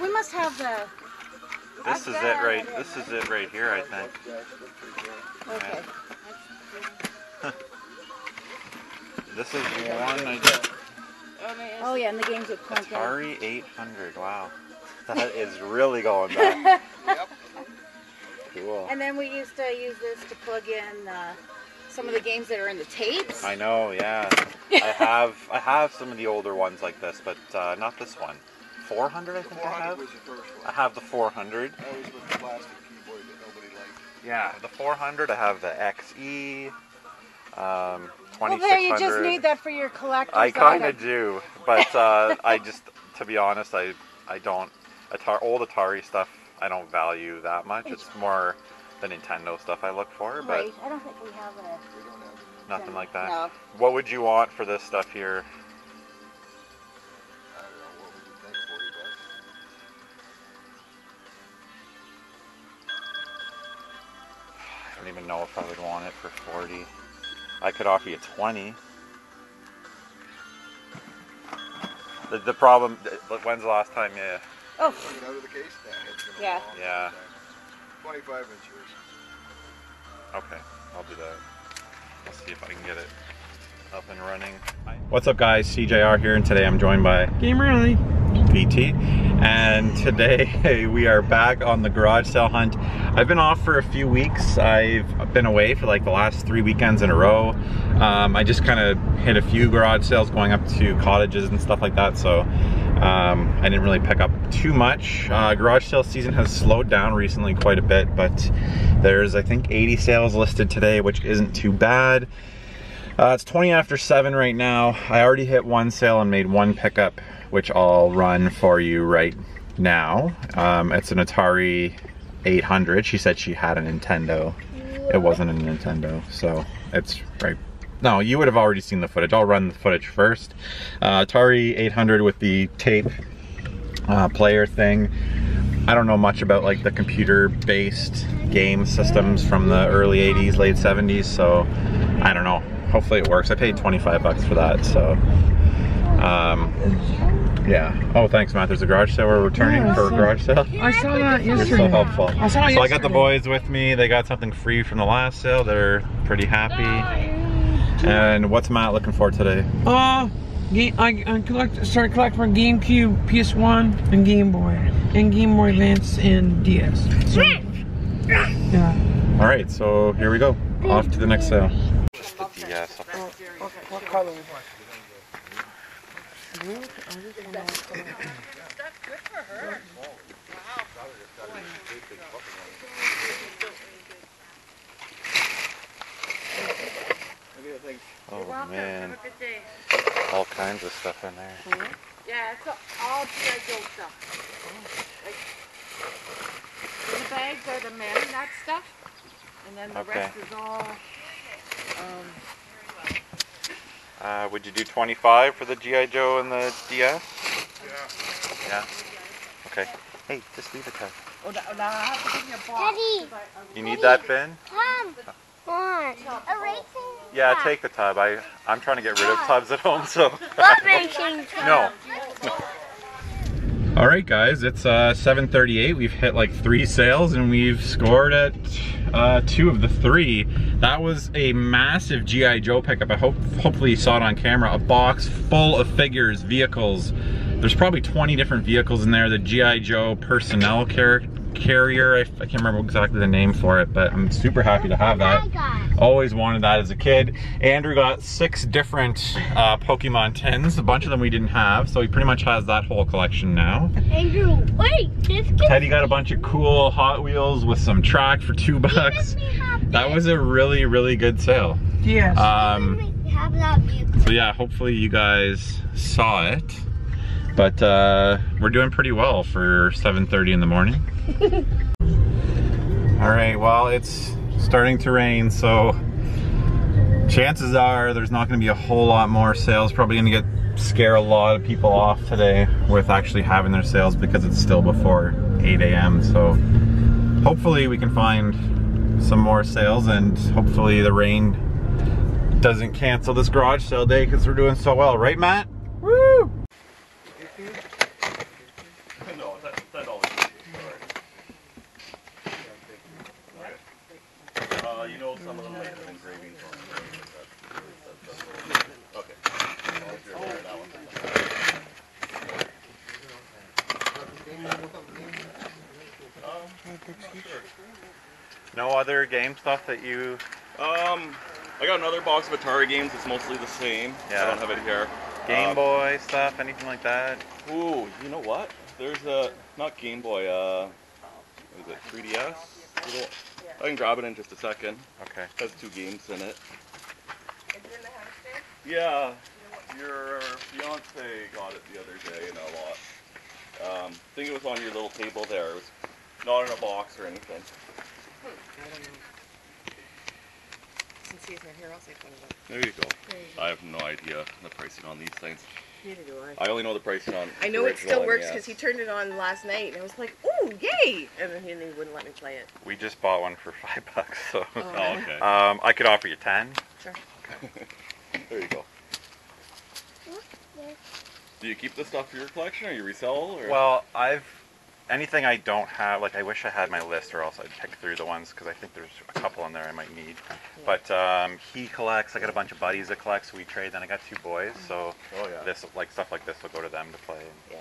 We must have the. This is it right. This is it right here, I think. Okay. Yeah. This is one I did. Oh yeah, and the games with Atari 800. Wow, that is really going back. Yep. Cool. And then we used to use this to plug in some of the games that are in the tapes. I know, yeah. I have some of the older ones like this, but not this one. 400, I think I have. Was the first one. I have the 400. That was with the plastic keyboard that nobody liked. Yeah, the 400. I have the XE. 2600. Well, there, you just need that for your collector's I kind item. of do, but I just, to be honest, I don't. Old Atari stuff, I don't value that much. It's more the Nintendo stuff I look for, but Right. I don't think we have a. nothing like that. No. What would you want for this stuff here? I don't know, what would you think, 40 bucks? I don't even know if I would want it for 40. I could offer you 20. The problem, when's the last time you... Oh. Take it out of the case? Nah, it's gonna Yeah. fall. Yeah. 25 inches. Okay, I'll do that. I'll see if I can get it up and running. What's up guys, SeeJayAre here, and today I'm joined by Gamer Ali. PT, and today we are back on the garage sale hunt. I've been off for a few weeks. I've been away for like the last 3 weekends in a row. I just kind of hit a few garage sales going up to cottages and stuff like that, so I didn't really pick up too much. Garage sale season has slowed down recently quite a bit, but there's I think 80 sales listed today, which isn't too bad. It's 20 after 7 right now. I already hit one sale and made one pickup, which I'll run for you right now. It's an Atari 800. She said she had a Nintendo. It wasn't a Nintendo, so it's right. No, you would have already seen the footage. I'll run the footage first. Atari 800 with the tape player thing. I don't know much about like the computer-based game systems from the early 80s, late 70s, so I don't know. Hopefully it works. I paid 25 bucks for that, so yeah. Oh, thanks, Matt. There's a garage sale. We're returning for a garage sale. I saw that yesterday. You're so helpful. I saw it so I got the boys with me. They got something free from the last sale. They're pretty happy. And what's Matt looking for today? I started collecting for GameCube, PS1, and Game Boy, and Game Boy Advance and DS. So, yeah. All right, so here we go. Off to the next sale. Just the DS. What color? Oh man, all kinds of stuff in there. Yeah, it's all G.I. Joe stuff. Like, the bags are the marionette stuff, and then the rest is all. Would you do 25 for the G.I. Joe and the DS? Yeah. Yeah? Okay. Hey, just leave it there. Oh, now I have to give you a box. Daddy! You need that bin? Mom! What? Erasing? Yeah, take the tub. I'm trying to get rid of tubs at home, so... What erasing tub? No. Alright guys, it's 7:38. We've hit like 3 sales and we've scored at 2 of the 3. That was a massive G.I. Joe pickup. Hopefully you saw it on camera. A box full of figures, vehicles. There's probably 20 different vehicles in there. The G.I. Joe personnel carrier, I can't remember exactly the name for it, but I'm super happy to have that. Always wanted that as a kid. Andrew got 6 different Pokemon tins. A bunch of them we didn't have, so he pretty much has that whole collection now. Andrew, wait! Teddy got a bunch of cool Hot Wheels with some track for $2. That was a really, really good sale. Yes. So yeah, hopefully you guys saw it. But we're doing pretty well for 7:30 in the morning. All right, well, it's starting to rain, so chances are there's not going to be a whole lot more sales. Probably going to scare a lot of people off today with actually having their sales because it's still before 8 a.m. So hopefully we can find some more sales, and hopefully the rain doesn't cancel this garage sale day because we're doing so well, right, Matt? Woo! No, $10. Alright. You know some of them like have engravings on them. Okay. That one. Sure. No other game stuff that you... I got another box of Atari games. It's mostly the same. Yeah. I don't have it here. Game Boy stuff, anything like that? Ooh, you know what? There's a, not Game Boy, what is it, 3DS? I can grab it in just a second. Okay. It has 2 games in it. Is it in the house there? Yeah, your fiance got it the other day in a lot. I think it was on your little table there. It was not in a box or anything. I don't know. Since he's not here, I'll save one of them. There you go. I have no idea the pricing on these things. Neither do I. I only know the pricing on I know it still works NES. because he turned it on last night and I was like, ooh, yay! And then he wouldn't let me play it. We just bought one for $5, so... Oh, okay. I could offer you 10. Sure. There you go. Do you keep this stuff for your collection or you resell? Or? Well, anything I don't have, like I wish I had my list or else I'd pick through the ones because I think there's a couple in there I might need. Yeah. But he collects, I got a bunch of buddies that collect, so we trade, then I got 2 boys, so this, like stuff like this will go to them to play. And,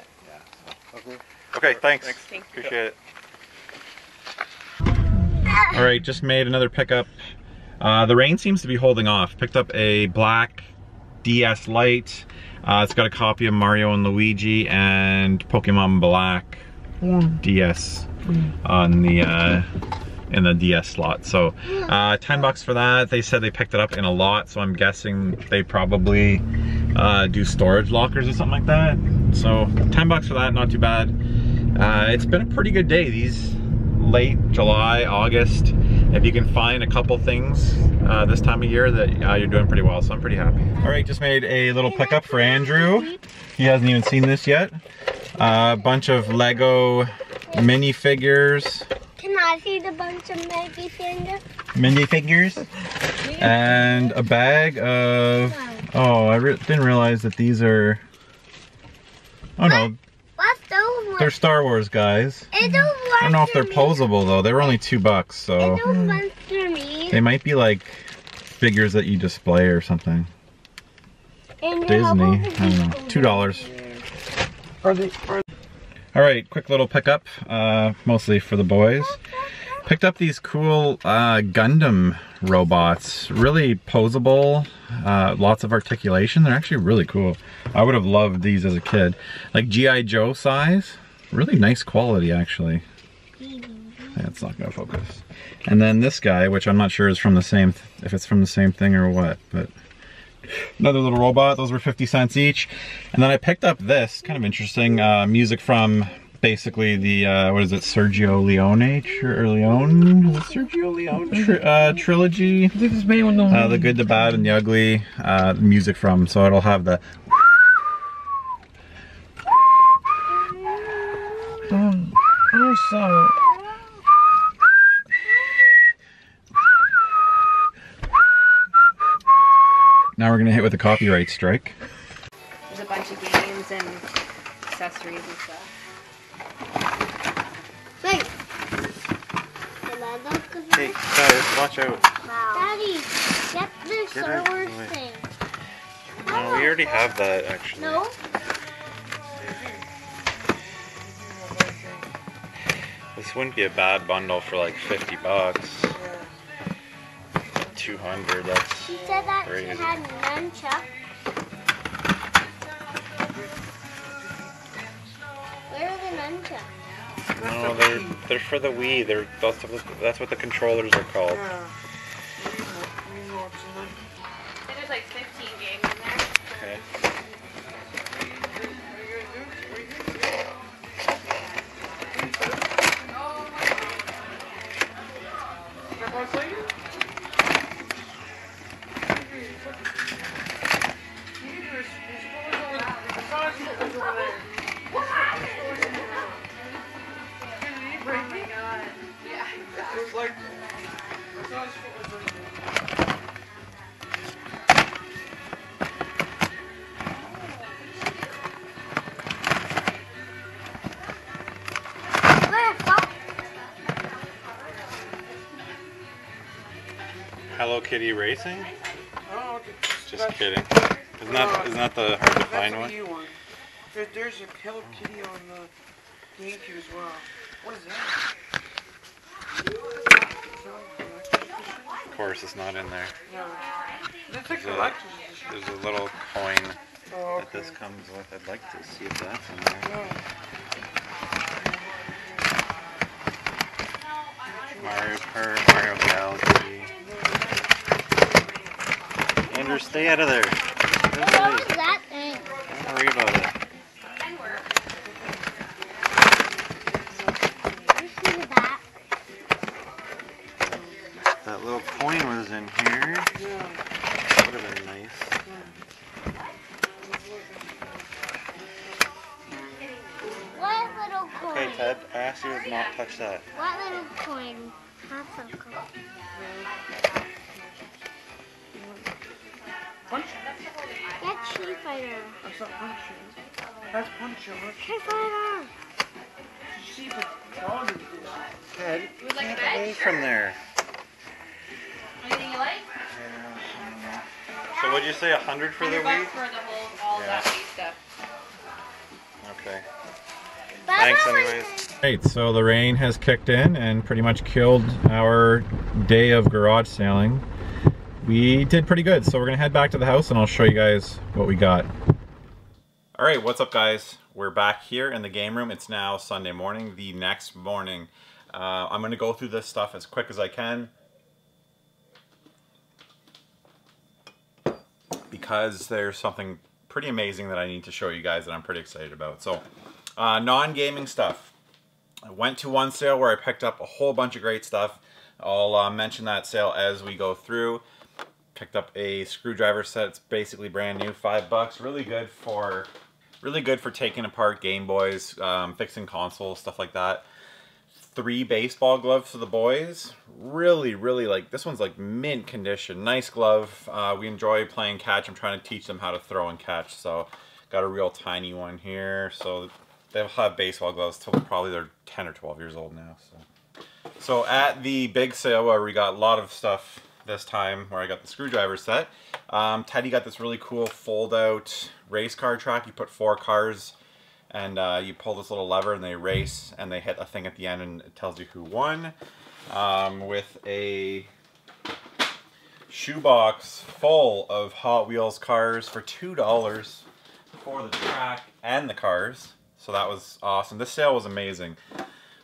so. Okay, thanks. Appreciate it. Alright, just made another pickup. The rain seems to be holding off. Picked up a black DS Lite. It's got a copy of Mario and Luigi and Pokemon Black DS on the in the DS slot. So $10 for that. They said they picked it up in a lot, so I'm guessing they probably do storage lockers or something like that. So $10 for that, not too bad. It's been a pretty good day. These late July, August, if you can find a couple things this time of year, that you're doing pretty well, so I'm pretty happy. All right, just made a little pickup for Andrew. He hasn't even seen this yet. A bunch of Lego minifigures. Can I see the bunch of minifigures? Minifigures. And a bag of, oh, I didn't realize that these are, oh no. What's those ones? They're Star Wars guys. I don't know if they're posable though. They were only $2, so they might be like figures that you display or something. Disney, I don't know. $2. All right, quick little pickup, mostly for the boys. Picked up these cool Gundam robots, really posable, lots of articulation. They're actually really cool. I would have loved these as a kid. Like G.I. Joe size, really nice quality actually. Yeah, it's not gonna focus. And then this guy, which I'm not sure is from the same, if it's from the same thing or what, but another little robot. Those were 50 cents each. And then I picked up this, kind of interesting, music from basically the, what is it, Sergio Leone? Sergio Leone trilogy. The Good, the Bad, and the Ugly, music from, so it'll have the Now we're gonna hit with a copyright strike. There's a bunch of games and accessories and stuff. Wait. Hey, guys, watch out. Daddy, get the Star Wars thing. No, we already have that actually. No? This wouldn't be a bad bundle for like $50. 200, that's She said that crazy. she had nunchuck. Where are the nunchucks? No, they're for the Wii. That's what the controllers are called. There's like 15 games in there. Okay. Hello Kitty Racing? Oh, okay. Just kidding. Isn't that the hard to find that's one? a new one. There's a Hello Kitty on the GameCube as well. What is that? Of course, it's not in there. No. That's a There's collector's edition. There's a little coin Oh, that okay. this comes with. I'd like to see if that's in there. Yeah. Mario Kart, Mario Galaxy. Andrew, stay out of there. What was that thing? Don't worry about it. You see the back? That little coin was in here. Yeah. Would have been nice. What little coin? Okay, Ted, I asked you to not touch that. What little coin? That's so cool. Punch? That's Street Fighter. That's not Puncher. That's Puncher. Street Fighter. See the dog is this. Ted, get away from there. Anything you like? So what'd you say, 100 for the $100 Wii? for the whole, all Yeah. that Wii stuff. Okay. Baba Thanks was anyways. Right, so the rain has kicked in and pretty much killed our day of garage sailing. We did pretty good, so we're gonna head back to the house and I'll show you guys what we got. All right, what's up guys? We're back here in the game room. It's now Sunday morning, the next morning. I'm gonna go through this stuff as quick as I can because there's something pretty amazing that I need to show you guys that I'm pretty excited about. So, non-gaming stuff. I went to one sale where I picked up a whole bunch of great stuff. I'll mention that sale as we go through. Picked up a screwdriver set. It's basically brand new, $5. Really good for taking apart Game Boys, fixing consoles, stuff like that. 3 baseball gloves for the boys. Really, like, this one's like mint condition. Nice glove. We enjoy playing catch. I'm trying to teach them how to throw and catch. So got a real tiny one here. So they'll have baseball gloves till probably they're 10 or 12 years old now. So at the big sale where we got a lot of stuff this time, where I got the screwdriver set, Teddy got this really cool fold out race car track. You put 4 cars and you pull this little lever and they race and they hit a thing at the end and it tells you who won. With a shoebox full of Hot Wheels cars for $2 for the track and the cars. So that was awesome. This sale was amazing.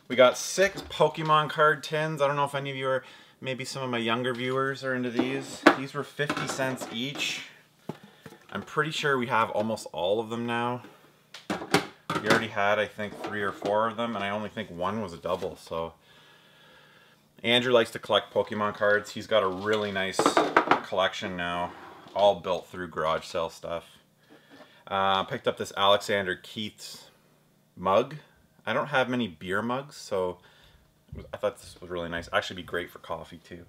We got 6 Pokemon card tins. I don't know if any of you are, maybe some of my younger viewers are into these. These were 50 cents each. I'm pretty sure we have almost all of them now. We already had, I think, 3 or 4 of them, and I only think 1 was a double, so. Andrew likes to collect Pokemon cards. He's got a really nice collection now, all built through garage sale stuff. Picked up this Alexander Keith's mug. I don't have many beer mugs, so I thought this was really nice. Actually be great for coffee too.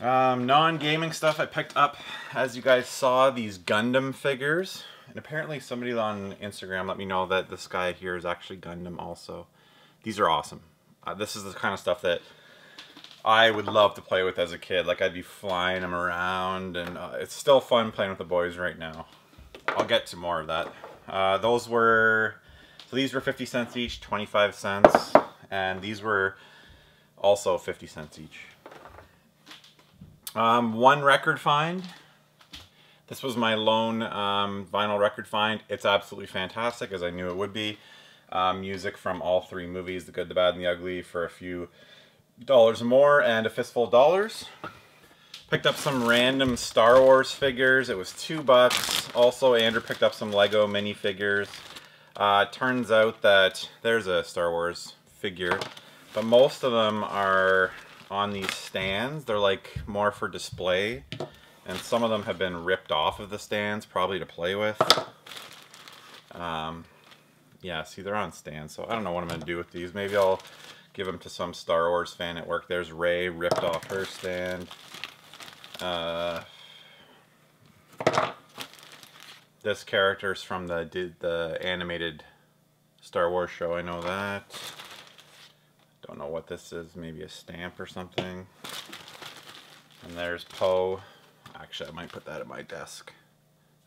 Non-gaming stuff I picked up, as you guys saw, these Gundam figures. And apparently somebody on Instagram let me know that this guy here is actually Gundam also. These are awesome. This is the kind of stuff that I would love to play with as a kid. Like, I'd be flying them around, and it's still fun playing with the boys right now. I'll get to more of that. So these were 50 cents each, 25 cents, and these were also 50 cents each. One record find. This was my lone vinyl record find. It's absolutely fantastic, as I knew it would be. Music from all 3 movies, The Good, the Bad, and the Ugly, for a few dollars more and a fistful of dollars. Picked up some random Star Wars figures. It was $2. Also, Andrew picked up some Lego minifigures. Turns out that there's a Star Wars figure, but most of them are on these stands. They're like more for display, and some of them have been ripped off of the stands, probably to play with. Yeah, see, they're on stands, so I don't know what I'm going to do with these. Maybe I'll give them to some Star Wars fan at work. There's Rey, ripped off her stand. This character's from the animated Star Wars show, I know that. Don't know what this is, maybe a stamp or something. And there's Poe. Actually, I might put that at my desk.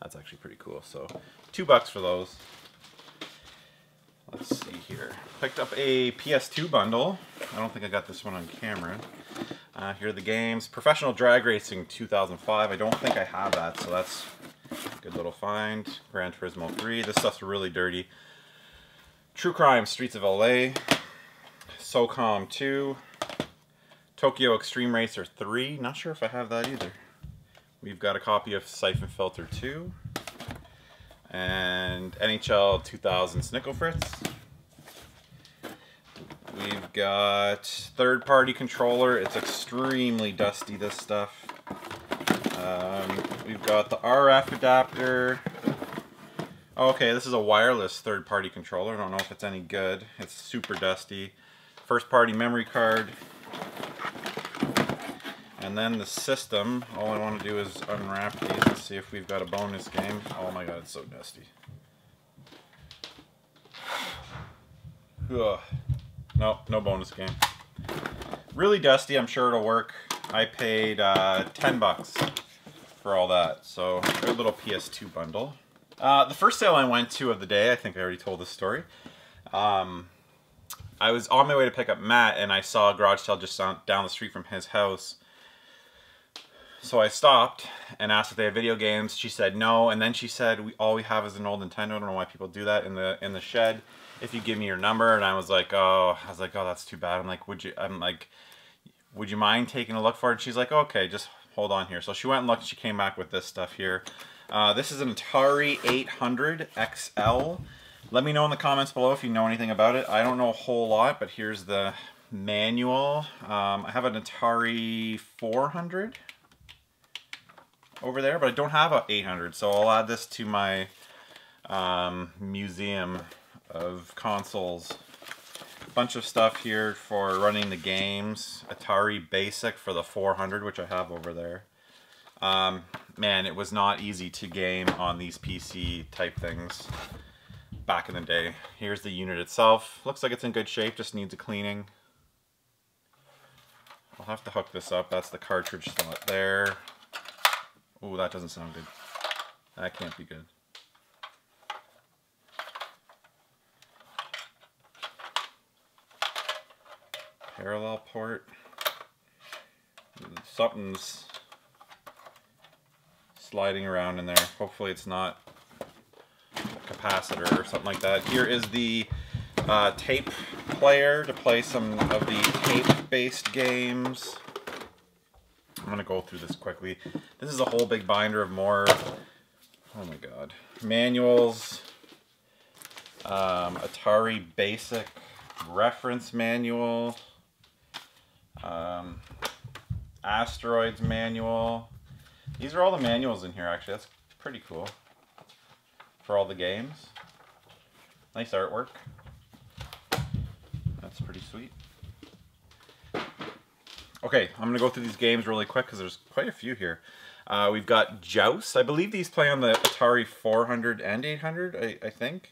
That's actually pretty cool. So $2 for those. Let's see here. Picked up a PS2 bundle. I don't think I got this one on camera. Here are the games. Professional Drag Racing 2005. I don't think I have that, so that's a good little find. Gran Turismo 3. This stuff's really dirty. True Crime Streets of LA. SOCOM 2. Tokyo Extreme Racer 3. Not sure if I have that either. We've got a copy of Siphon Filter 2. And NHL 2000 Snickle Fritz. We've got third-party controller. It's extremely dusty, this stuff. We've got the RF adapter. Okay, this is a wireless third-party controller. I don't know if it's any good. It's super dusty. First-party memory card. And then the system. All I want to do is unwrap these and see if we've got a bonus game. Oh my god, it's so dusty. Ugh. Nope, no bonus game. Really dusty. I'm sure it'll work. I paid $10 for all that. So, a little PS2 bundle. The first sale I went to of the day, I think I already told this story. I was on my way to pick up Matt, and I saw a garage sale just down the street from his house. So I stopped and asked if they had video games. She said no, and then she said, all we have is an old Nintendo. I don't know why people do that in the shed. If you give me your number, and I was like, oh, that's too bad. I'm like, would you mind taking a look for it? And she's like, okay, just hold on here. So she went and looked. And she came back with this stuff here. This is an Atari 800 XL. Let me know in the comments below if you know anything about it. I don't know a whole lot, but here's the manual. I have an Atari 400 over there, but I don't have an 800, so I'll add this to my museum of consoles. Bunch of stuff here for running the games. Atari Basic for the 400, which I have over there. Man, it was not easy to game on these PC type things back in the day. Here's the unit itself. Looks like it's in good shape, just needs a cleaning. I'll have to hook this up. That's the cartridge slot there. Oh, that doesn't sound good. That can't be good. Parallel port. Something's sliding around in there. Hopefully it's not a capacitor or something like that. Here is the tape player to play some of the tape-based games. I'm going to go through this quickly. This is a whole big binder of more, oh my god, manuals, Atari Basic reference manual, Asteroids manual. These are all the manuals in here actually. That's pretty cool for all the games. Nice artwork. That's pretty sweet. Okay, I'm going to go through these games really quick because there's quite a few here. We've got Joust. I believe these play on the Atari 400 and 800, I think.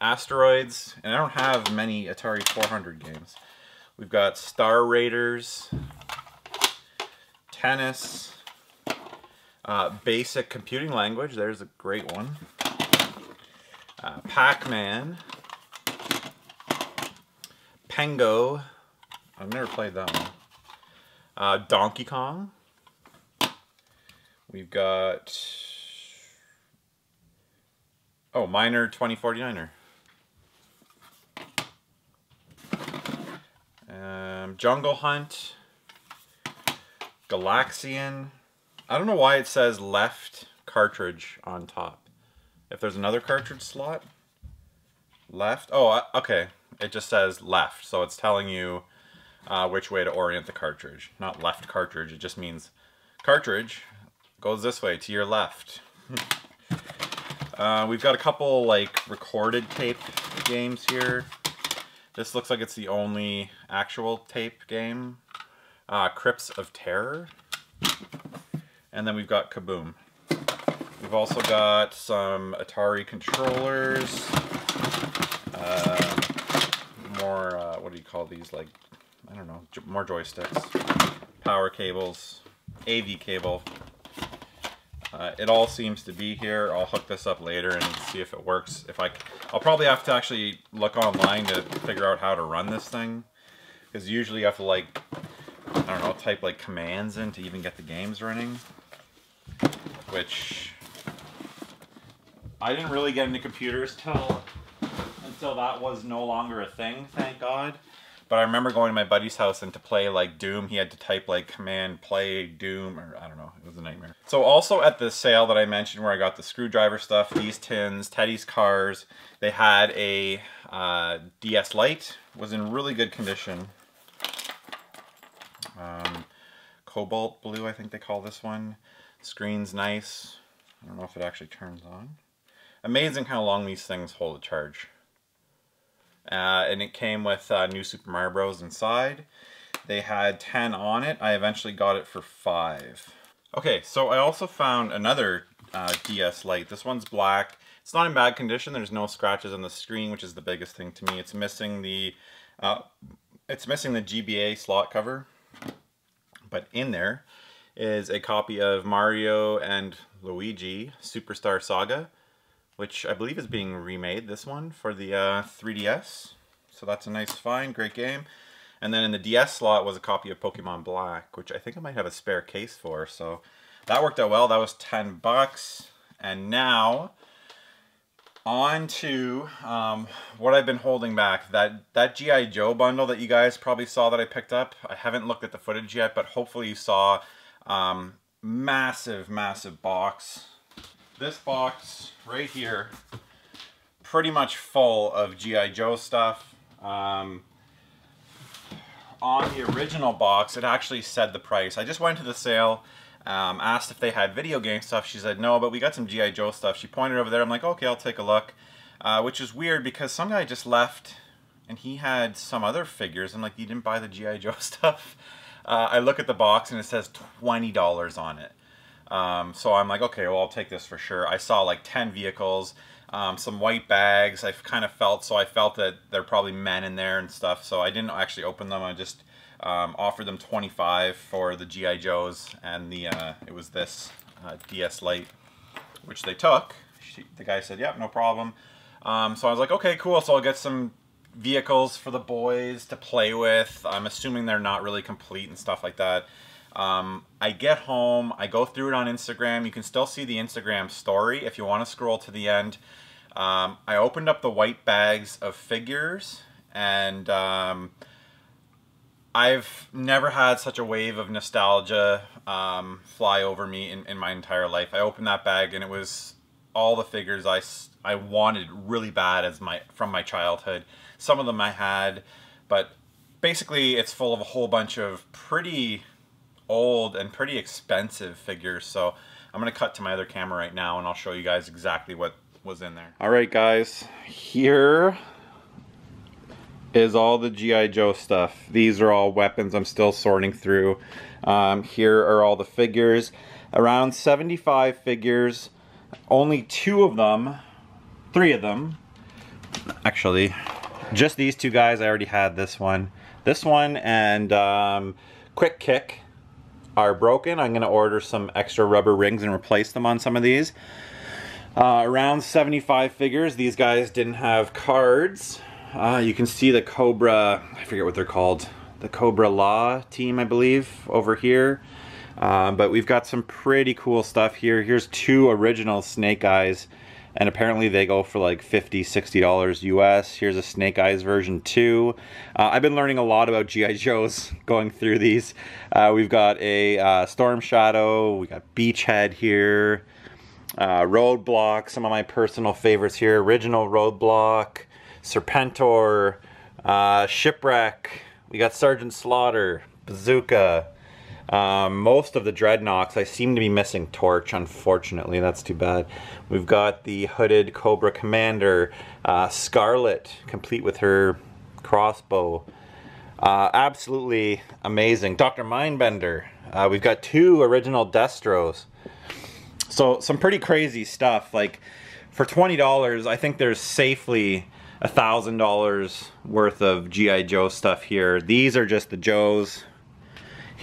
Asteroids, and I don't have many Atari 400 games. We've got Star Raiders, Tennis, Basic Computing Language, there's a great one. Pac-Man, Pengo, I've never played that one. Donkey Kong. We've got, oh, Miner 2049er. Jungle Hunt. Galaxian. I don't know why it says left cartridge on top. If there's another cartridge slot. Left. Oh, okay. It just says left. So it's telling you which way to orient the cartridge. Not left cartridge. It just means cartridge goes this way to your left. We've got a couple like recorded tape games here. This looks like it's the only actual tape game. Crypts of Terror. And then we've got Kaboom. We've also got some Atari controllers. More, what do you call these? Like, I don't know, more joysticks. Power cables AV cable. It all seems to be here. I'll hook this up later and see if it works. I'll probably have to actually look online to figure out how to run this thing, because usually you have to, like, I don't know, type like commands in to even get the games running, which I didn't really get into computers until that was no longer a thing, thank God. But I remember going to my buddy's house, and to play like Doom, he had to type like command play Doom, or I don't know, it was a nightmare. So also at the sale that I mentioned where I got the screwdriver stuff, these tins, Teddy's cars, they had a DS Lite, was in really good condition. Cobalt blue, I think they call this one. Screen's nice. I don't know if it actually turns on. Amazing how long these things hold a charge. And it came with New Super Mario Bros. Inside. They had 10 on it. I eventually got it for 5. Okay, so I also found another DS Lite. This one's black. It's not in bad condition. There's no scratches on the screen, which is the biggest thing to me. It's missing the GBA slot cover. But in there is a copy of Mario and Luigi Superstar Saga, which I believe is being remade, this one, for the 3DS. So that's a nice find, great game. And then in the DS slot was a copy of Pokemon Black, which I think I might have a spare case for. So that worked out well. That was 10 bucks. And now, on to what I've been holding back. That G.I. Joe bundle that you guys probably saw that I picked up. I haven't looked at the footage yet, but hopefully you saw massive, massive box. This box right here, pretty much full of G.I. Joe stuff. On the original box, it actually said the price. I just went to the sale, asked if they had video game stuff. She said no, but we got some G.I. Joe stuff. She pointed over there. I'm like, okay, I'll take a look. Which is weird because some guy just left and he had some other figures. I'm like, you didn't buy the G.I. Joe stuff? I look at the box and it says $20 on it. So I'm like, okay, well, I'll take this for sure. I saw like 10 vehicles, some white bags. I felt that there are probably men in there and stuff. So I didn't actually open them. I just offered them $25 for the G.I. Joes, and it was this DS Lite, which they took. The guy said, yep, no problem. So I was like, okay, cool. So I'll get some vehicles for the boys to play with. I'm assuming they're not really complete and stuff like that. I get home, I go through it on Instagram. You can still see the Instagram story if you want to scroll to the end. I opened up the white bags of figures, and I've never had such a wave of nostalgia fly over me in my entire life. I opened that bag and it was all the figures I wanted really bad from my childhood. Some of them I had, but basically it's full of a whole bunch of pretty old and pretty expensive figures. So I'm going to cut to my other camera right now and I'll show you guys exactly what was in there. Alright guys, here is all the G.I. Joe stuff. These are all weapons I'm still sorting through. Here are all the figures. Around 75 figures. Only 3 of them, actually, just these 2 guys. I already had this one. This one and Quick Kick are broken. I'm going to order some extra rubber rings and replace them on some of these. Around 75 figures. These guys didn't have cards. You can see the Cobra, I forget what they're called, the Cobra Law team, I believe, over here. But we've got some pretty cool stuff here. Here's 2 original Snake Eyes, and apparently they go for like $50, $60 US. Here's a Snake Eyes version 2. I've been learning a lot about G.I. Joes going through these. We've got a Storm Shadow, we got Beachhead here, Roadblock, some of my personal favorites here, original Roadblock, Serpentor, Shipwreck, we got Sergeant Slaughter, Bazooka, most of the Dreadnoks. I seem to be missing Torch, unfortunately. That's too bad. We've got the hooded Cobra Commander, Scarlet, complete with her crossbow. Absolutely amazing. Dr. Mindbender. We've got 2 original Destros. So some pretty crazy stuff. Like for $20, I think there's safely $1,000 worth of G.I. Joe stuff here. These are just the Joes.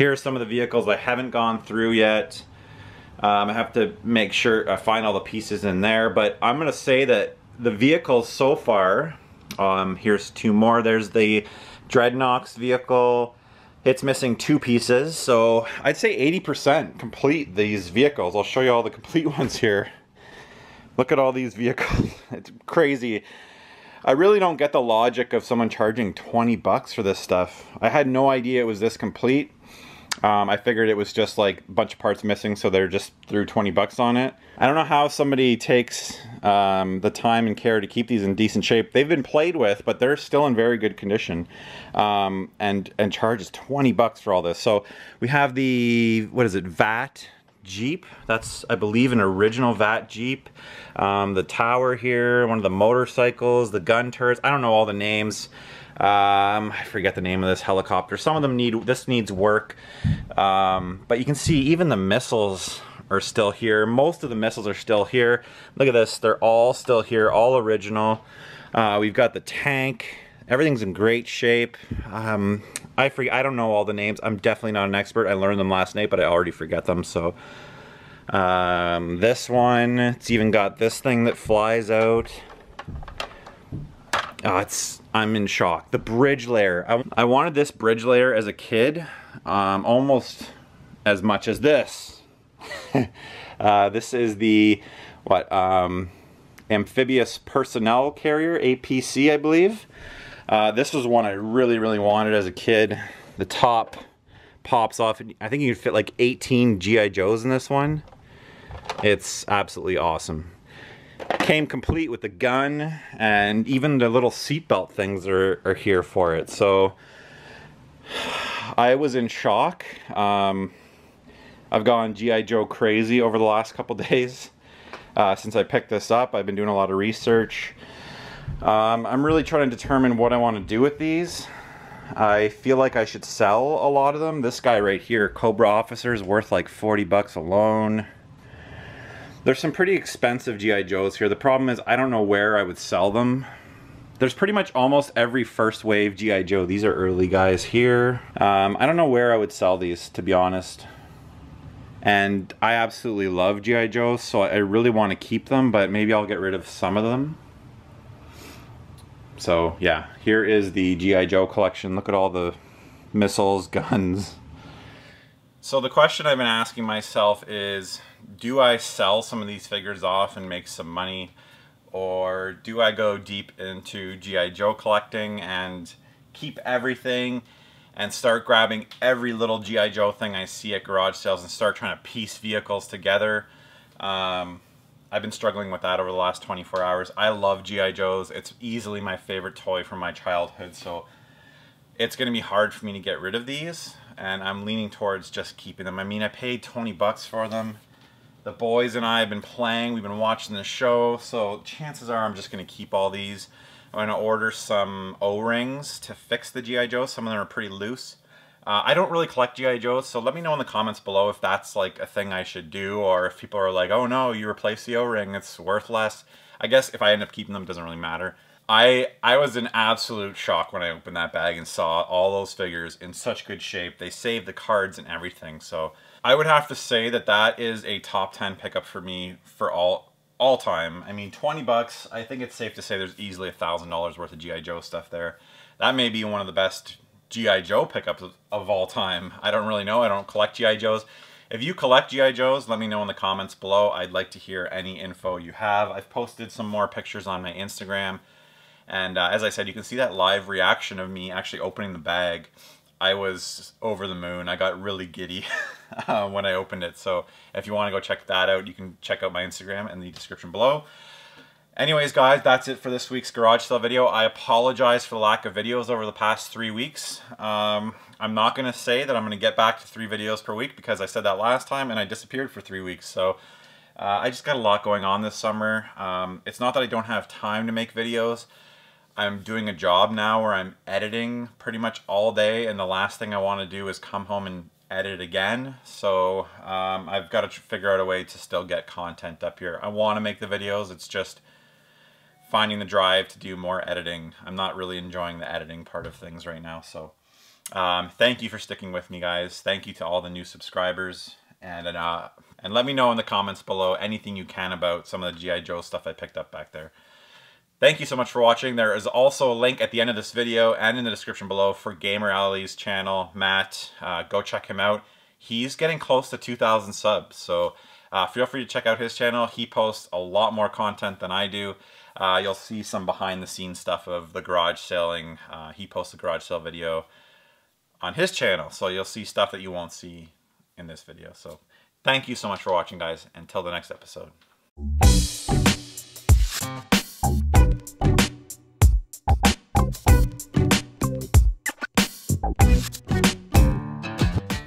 Here are some of the vehicles I haven't gone through yet. I have to make sure I find all the pieces in there, but I'm gonna say that the vehicles so far, here's two more. There's the Dreadnoks Vehicle. It's missing 2 pieces, so I'd say 80% complete these vehicles. I'll show you all the complete ones here. Look at all these vehicles. It's crazy. I really don't get the logic of someone charging 20 bucks for this stuff. I had no idea it was this complete. I figured it was just like a bunch of parts missing, so they're just threw 20 bucks on it. I don't know how somebody takes the time and care to keep these in decent shape. They've been played with, but they're still in very good condition, and charges 20 bucks for all this. So we have the, what is it, VAT Jeep. That's, I believe, an original VAT Jeep. The tower here, one of the motorcycles, the gun turrets. I don't know all the names. I forget the name of this helicopter. Some of them needs work, but you can see even the missiles are still here. Most of the missiles are still here. Look at this, they're all still here, all original. We've got the tank. Everything's in great shape. I don't know all the names. I'm definitely not an expert. I learned them last night, but I already forget them. So this one, it's even got this thing that flies out. Oh, I'm in shock. The bridge layer. I wanted this bridge layer as a kid, almost as much as this. This is the, Amphibious Personnel Carrier, APC, I believe. This was one I really, really wanted as a kid. The top pops off. I think you could fit like 18 G.I. Joes in this one. It's absolutely awesome. Came complete with the gun, and even the little seatbelt things are here for it. So I was in shock. I've gone G.I. Joe crazy over the last couple days. Since I picked this up, I've been doing a lot of research. I'm really trying to determine what I want to do with these. I feel like I should sell a lot of them. This guy right here, Cobra Officers, worth like 40 bucks alone. There's some pretty expensive G.I. Joes here. The problem is I don't know where I would sell them. There's pretty much almost every first wave G.I. Joe. These are early guys here. I don't know where I would sell these, to be honest. And I absolutely love G.I. Joes, so I really want to keep them, but maybe I'll get rid of some of them. So yeah, here is the G.I. Joe collection. Look at all the missiles, guns. So the question I've been asking myself is, do I sell some of these figures off and make some money, or do I go deep into G.I. Joe collecting and keep everything and start grabbing every little G.I. Joe thing I see at garage sales and start trying to piece vehicles together? I've been struggling with that over the last 24 hours. I love G.I. Joes. It's easily my favorite toy from my childhood, so it's going to be hard for me to get rid of these, and I'm leaning towards just keeping them. I mean, I paid 20 bucks for them. The boys and I have been playing, we've been watching the show, so chances are I'm just going to keep all these. I'm going to order some O-rings to fix the G.I. Joe. Some of them are pretty loose. I don't really collect G.I. Joes, so let me know in the comments below if that's like a thing I should do, or if people are like, oh no, you replace the O-ring, it's worth less. I guess if I end up keeping them, it doesn't really matter. I was in absolute shock when I opened that bag and saw all those figures in such good shape. They saved the cards and everything, so I would have to say that that is a top 10 pickup for me for all time. I mean, 20 bucks, I think it's safe to say there's easily $1,000 worth of G.I. Joe stuff there. That may be one of the best G.I. Joe pickups of all time. I don't really know. I don't collect G.I. Joes. If you collect G.I. Joes, let me know in the comments below. I'd like to hear any info you have. I've posted some more pictures on my Instagram. And as I said, you can see that live reaction of me actually opening the bag. I was over the moon. I got really giddy when I opened it. So if you want to go check that out, you can check out my Instagram in the description below. Anyways, guys, that's it for this week's garage sale video. I apologize for the lack of videos over the past 3 weeks. I'm not going to say that I'm going to get back to 3 videos per week, because I said that last time and I disappeared for 3 weeks. So I just got a lot going on this summer. It's not that I don't have time to make videos. I'm doing a job now where I'm editing pretty much all day, and the last thing I want to do is come home and edit again. So I've got to figure out a way to still get content up here. I want to make the videos, it's just finding the drive to do more editing. I'm not really enjoying the editing part of things right now, so Thank you for sticking with me, guys. Thank you to all the new subscribers. And let me know in the comments below anything you can about some of the G.I. Joe stuff I picked up back there. Thank you so much for watching. There is also a link at the end of this video and in the description below for Gamer Alley's channel, Matt. Go check him out. He's getting close to 2,000 subs, so feel free to check out his channel. He posts a lot more content than I do. You'll see some behind the scenes stuff of the garage selling. He posts a garage sale video on his channel, so you'll see stuff that you won't see in this video. So thank you so much for watching, guys. Until the next episode.